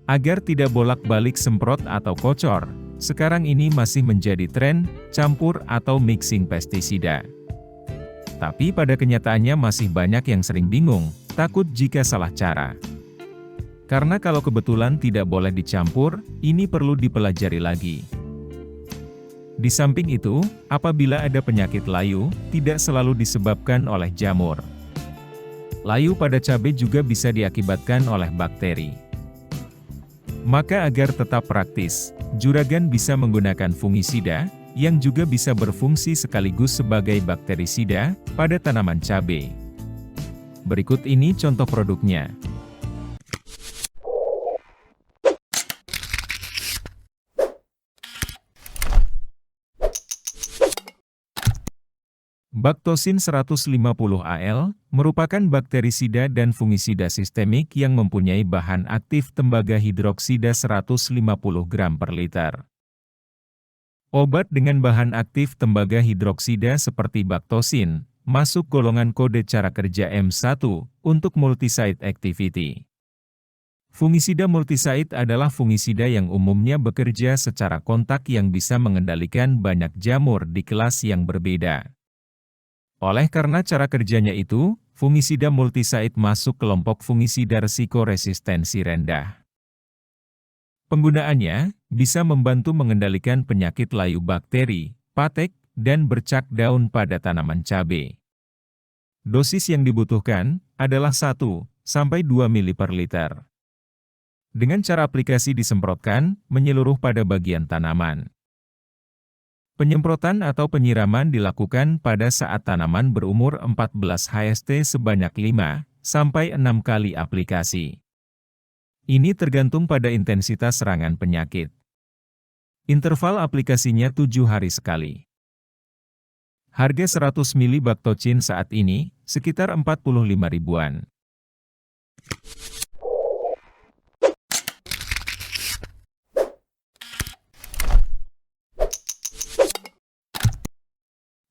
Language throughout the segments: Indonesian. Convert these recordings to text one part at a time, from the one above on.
Agar tidak bolak-balik semprot atau kocor, sekarang ini masih menjadi tren, campur atau mixing pestisida. Tapi pada kenyataannya masih banyak yang sering bingung, takut jika salah cara. Karena kalau kebetulan tidak boleh dicampur, ini perlu dipelajari lagi. Di samping itu, apabila ada penyakit layu, tidak selalu disebabkan oleh jamur. Layu pada cabai juga bisa diakibatkan oleh bakteri. Maka agar tetap praktis, juragan bisa menggunakan fungisida, yang juga bisa berfungsi sekaligus sebagai bakterisida, pada tanaman cabai. Berikut ini contoh produknya. Baktosin 150 AL, merupakan bakterisida dan fungisida sistemik yang mempunyai bahan aktif tembaga hidroksida 150 gram per liter. Obat dengan bahan aktif tembaga hidroksida seperti baktosin, masuk golongan kode cara kerja M1, untuk multisite activity. Fungisida multisite adalah fungisida yang umumnya bekerja secara kontak yang bisa mengendalikan banyak jamur di kelas yang berbeda. Oleh karena cara kerjanya itu, fungisida multisite masuk kelompok fungisida resiko resistensi rendah. Penggunaannya bisa membantu mengendalikan penyakit layu bakteri, patek, dan bercak daun pada tanaman cabai. Dosis yang dibutuhkan adalah 1-2 ml per liter. Dengan cara aplikasi disemprotkan, menyeluruh pada bagian tanaman. Penyemprotan atau penyiraman dilakukan pada saat tanaman berumur 14 HST sebanyak 5-6 kali aplikasi. Ini tergantung pada intensitas serangan penyakit. Interval aplikasinya 7 hari sekali. Harga 100 ml Baktocin saat ini, sekitar 45 ribuan.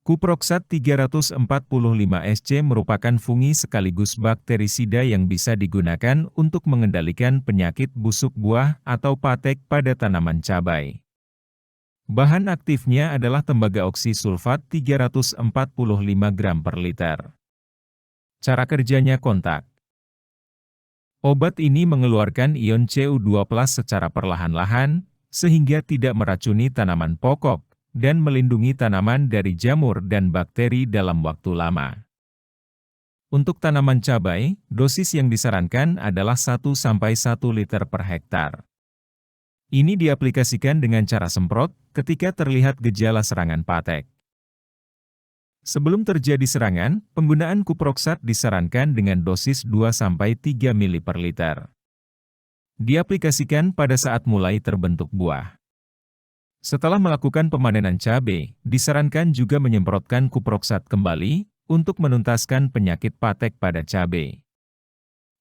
Kuproxat 345 SC merupakan fungi sekaligus bakterisida yang bisa digunakan untuk mengendalikan penyakit busuk buah atau patek pada tanaman cabai. Bahan aktifnya adalah tembaga oksisulfat 345 gram per liter. Cara kerjanya kontak. Obat ini mengeluarkan ion Cu2+ secara perlahan-lahan, sehingga tidak meracuni tanaman pokok, dan melindungi tanaman dari jamur dan bakteri dalam waktu lama. Untuk tanaman cabai, dosis yang disarankan adalah 1-1 liter per hektar. Ini diaplikasikan dengan cara semprot, ketika terlihat gejala serangan patek. Sebelum terjadi serangan, penggunaan kuproxat disarankan dengan dosis 2-3 ml per liter. Diaplikasikan pada saat mulai terbentuk buah. Setelah melakukan pemanenan cabai, disarankan juga menyemprotkan kuproxat kembali, untuk menuntaskan penyakit patek pada cabai.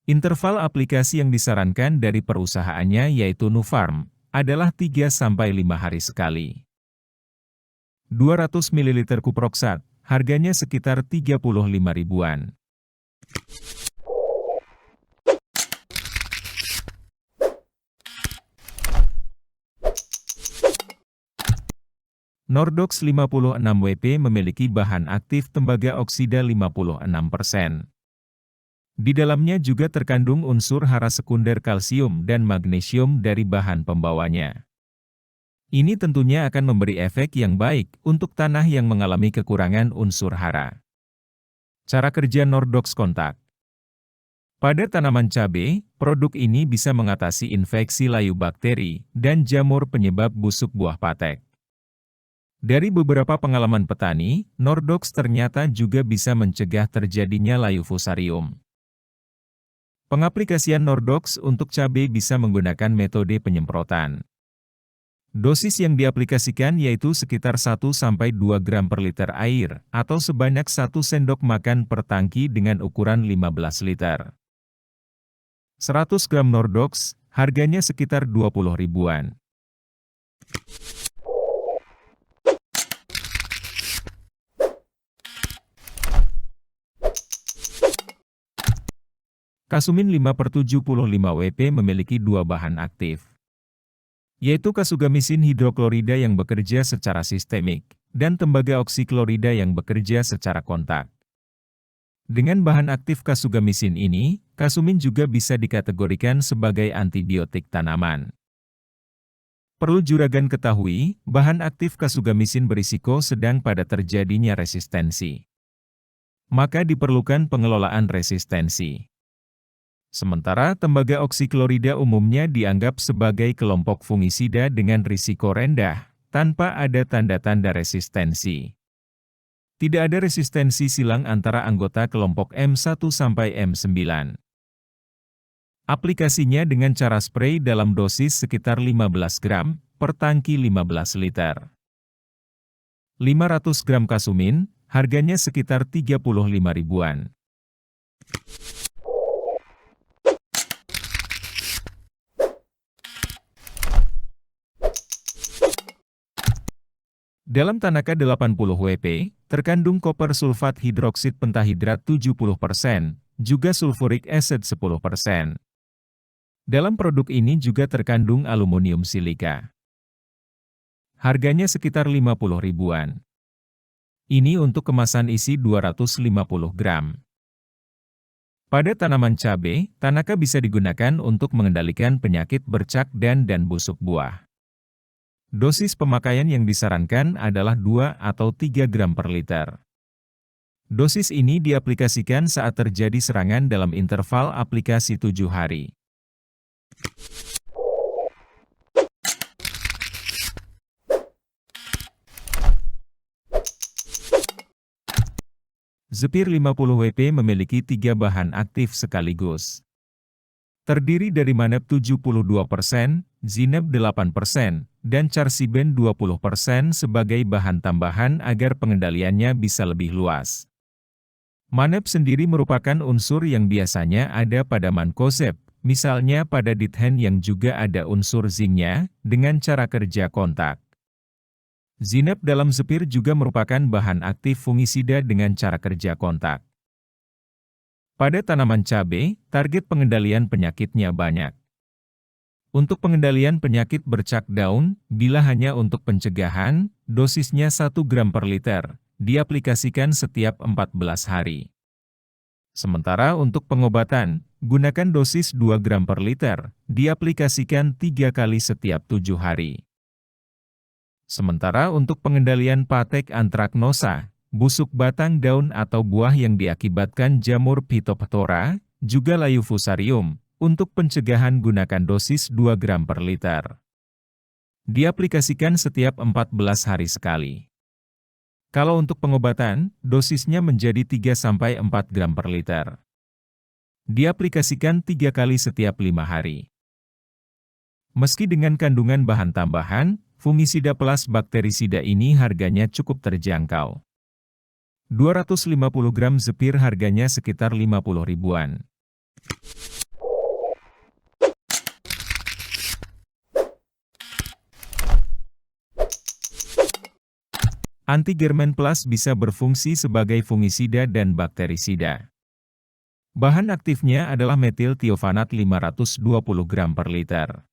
Interval aplikasi yang disarankan dari perusahaannya yaitu Nufarm, adalah 3-5 hari sekali. 200 ml kuproxat, harganya sekitar 35 ribuan. Nordox 56 WP memiliki bahan aktif tembaga oksida 56%. Di dalamnya juga terkandung unsur hara sekunder kalsium dan magnesium dari bahan pembawanya. Ini tentunya akan memberi efek yang baik untuk tanah yang mengalami kekurangan unsur hara. Cara kerja Nordox kontak. Pada tanaman cabai, produk ini bisa mengatasi infeksi layu bakteri dan jamur penyebab busuk buah patek. Dari beberapa pengalaman petani, Nordox ternyata juga bisa mencegah terjadinya layu fusarium. Pengaplikasian Nordox untuk cabai bisa menggunakan metode penyemprotan. Dosis yang diaplikasikan yaitu sekitar 1-2 gram per liter air, atau sebanyak 1 sendok makan per tangki dengan ukuran 15 liter. 100 gram Nordox, harganya sekitar 20 ribuan. Kasumin 5/75 WP memiliki dua bahan aktif, yaitu kasugamisin hidroklorida yang bekerja secara sistemik, dan tembaga oksiklorida yang bekerja secara kontak. Dengan bahan aktif kasugamisin ini, kasumin juga bisa dikategorikan sebagai antibiotik tanaman. Perlu juragan ketahui, bahan aktif kasugamisin berisiko sedang pada terjadinya resistensi. Maka diperlukan pengelolaan resistensi. Sementara tembaga oksiklorida umumnya dianggap sebagai kelompok fungisida dengan risiko rendah, tanpa ada tanda-tanda resistensi. Tidak ada resistensi silang antara anggota kelompok M1 sampai M9. Aplikasinya dengan cara spray dalam dosis sekitar 15 gram per tangki 15 liter. 500 gram kasumin, harganya sekitar 35 ribuan. Dalam Tanaka 80 WP, terkandung koper sulfat hidroksid pentahidrat 70%, juga sulfuric acid 10%. Dalam produk ini juga terkandung aluminium silika. Harganya sekitar 50 ribuan. Ini untuk kemasan isi 250 gram. Pada tanaman cabai, Tanaka bisa digunakan untuk mengendalikan penyakit bercak dan busuk buah. Dosis pemakaian yang disarankan adalah 2 atau 3 gram per liter. Dosis ini diaplikasikan saat terjadi serangan dalam interval aplikasi 7 hari. Zephyr 50 WP memiliki 3 bahan aktif sekaligus. Terdiri dari Manep 72%, Zineb 8%, dan Charciben 20% sebagai bahan tambahan agar pengendaliannya bisa lebih luas. Manep sendiri merupakan unsur yang biasanya ada pada Mancozeb, misalnya pada Dithen yang juga ada unsur zincnya, dengan cara kerja kontak. Zineb dalam Zephyr juga merupakan bahan aktif fungisida dengan cara kerja kontak. Pada tanaman cabai, target pengendalian penyakitnya banyak. Untuk pengendalian penyakit bercak daun, bila hanya untuk pencegahan, dosisnya 1 gram per liter, diaplikasikan setiap 14 hari. Sementara untuk pengobatan, gunakan dosis 2 gram per liter, diaplikasikan 3 kali setiap 7 hari. Sementara untuk pengendalian patek antraknosa, busuk batang daun atau buah yang diakibatkan jamur Phytophthora, juga layu fusarium, untuk pencegahan gunakan dosis 2 gram per liter. Diaplikasikan setiap 14 hari sekali. Kalau untuk pengobatan, dosisnya menjadi 3-4 gram per liter. Diaplikasikan 3 kali setiap 5 hari. Meski dengan kandungan bahan tambahan, fungisida plus bakterisida ini harganya cukup terjangkau. 250 gram Zephyr harganya sekitar 50 ribuan. Anti-Germen Plus bisa berfungsi sebagai fungisida dan bakterisida. Bahan aktifnya adalah metil tiofanat 520 gram per liter.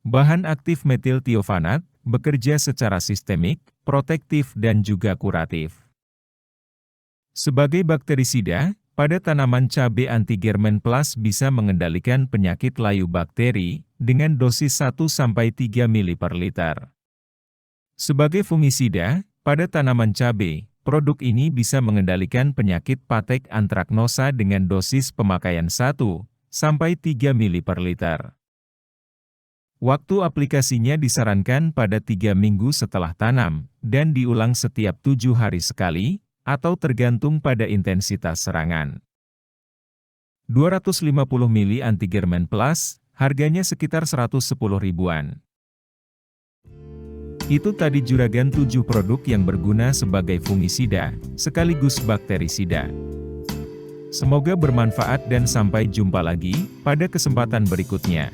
Bahan aktif metil tiofanat bekerja secara sistemik, protektif dan juga kuratif. Sebagai bakterisida, pada tanaman cabai anti-Germen Plus bisa mengendalikan penyakit layu bakteri dengan dosis 1-3 mili per liter. Sebagai fungisida, pada tanaman cabai, produk ini bisa mengendalikan penyakit patek antraknosa dengan dosis pemakaian 1-3 mili per liter. Waktu aplikasinya disarankan pada 3 minggu setelah tanam, dan diulang setiap 7 hari sekali, atau tergantung pada intensitas serangan. 250 mili anti-Germen Plus, harganya sekitar 110 ribuan. Itu tadi juragan 7 produk yang berguna sebagai fungisida, sekaligus bakterisida. Semoga bermanfaat dan sampai jumpa lagi pada kesempatan berikutnya.